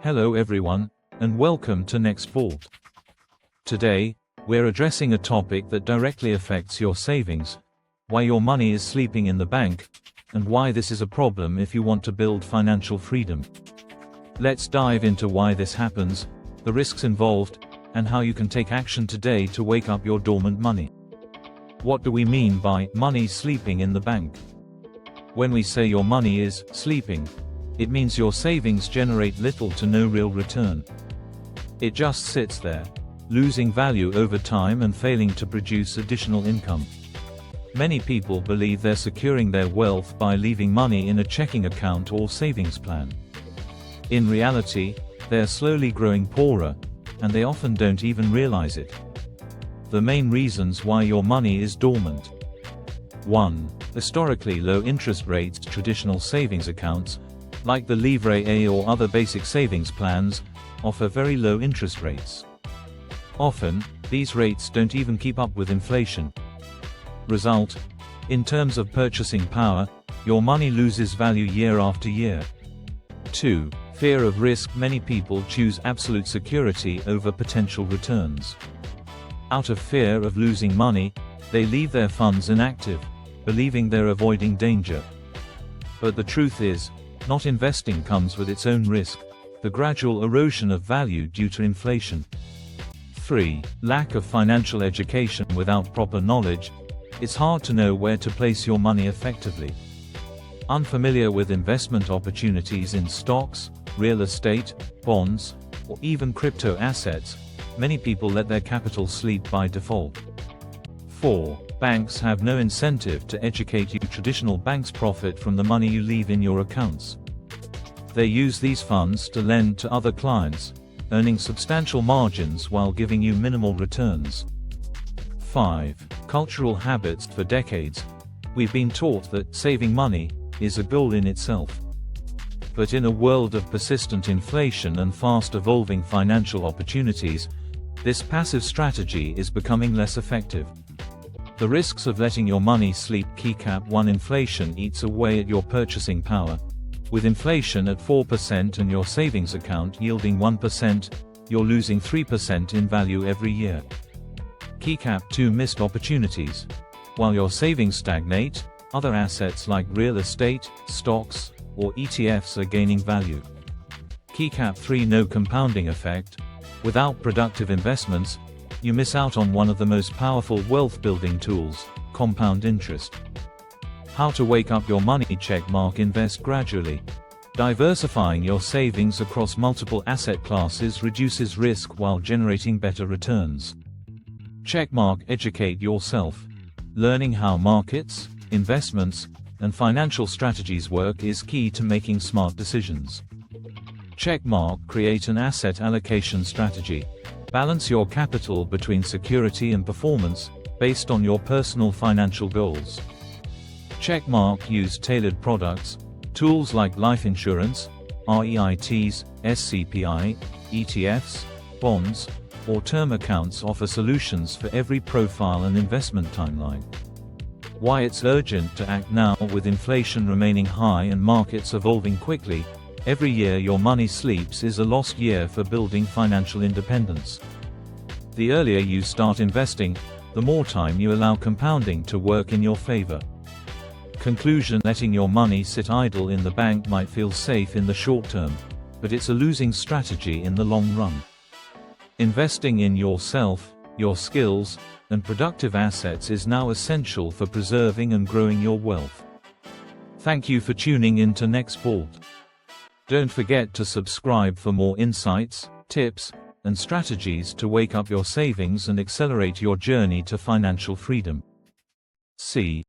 Hello everyone, and welcome to Next Vault. Today, we're addressing a topic that directly affects your savings, why your money is sleeping in the bank, and why this is a problem if you want to build financial freedom. Let's dive into why this happens, the risks involved, and how you can take action today to wake up your dormant money. What do we mean by money sleeping in the bank? When we say your money is sleeping, it means your savings generate little to no real return. It just sits there, losing value over time and failing to produce additional income. Many people believe they're securing their wealth by leaving money in a checking account or savings plan. In reality, they're slowly growing poorer, and they often don't even realize it. The main reasons why your money is dormant. 1. Historically low interest rates. Traditional savings accounts, like the Livre A or other basic savings plans, offer very low interest rates. Often, these rates don't even keep up with inflation. Result: in terms of purchasing power, your money loses value year after year. 2. Fear of risk. Many people choose absolute security over potential returns. Out of fear of losing money, they leave their funds inactive, believing they're avoiding danger. But the truth is, not investing comes with its own risk, the gradual erosion of value due to inflation. 3. Lack of financial education. Without proper knowledge, it's hard to know where to place your money effectively. Unfamiliar with investment opportunities in stocks, real estate, bonds, or even crypto assets, many people let their capital sleep by default. 4. Banks have no incentive to educate you. Traditional banks profit from the money you leave in your accounts. They use these funds to lend to other clients, earning substantial margins while giving you minimal returns. 5. Cultural habits. For decades, we've been taught that saving money is a goal in itself. But in a world of persistent inflation and fast-evolving financial opportunities, this passive strategy is becoming less effective. The risks of letting your money sleep. Key cap 1. Inflation eats away at your purchasing power. With inflation at 4% and your savings account yielding 1%, you're losing 3% in value every year. Key cap 2. Missed opportunities. While your savings stagnate, other assets like real estate, stocks, or ETFs are gaining value. Key cap 3. No compounding effect. Without productive investments, you miss out on one of the most powerful wealth-building tools, compound interest. How to wake up your money. Checkmark. Invest gradually. Diversifying your savings across multiple asset classes reduces risk while generating better returns. Checkmark. Educate yourself. Learning how markets, investments, and financial strategies work is key to making smart decisions. Checkmark. Create an asset allocation strategy. Balance your capital between security and performance, based on your personal financial goals. Checkmark. Use tailored products. Tools like life insurance, REITs, SCPI, ETFs, bonds, or term accounts offer solutions for every profile and investment timeline. Why it's urgent to act now. With inflation remaining high and markets evolving quickly, every year your money sleeps is a lost year for building financial independence. The earlier you start investing, the more time you allow compounding to work in your favor. Conclusion: letting your money sit idle in the bank might feel safe in the short term, but it's a losing strategy in the long run. Investing in yourself, your skills, and productive assets is now essential for preserving and growing your wealth. Thank you for tuning in to Next Vault. Don't forget to subscribe for more insights, tips, and strategies to wake up your savings and accelerate your journey to financial freedom. See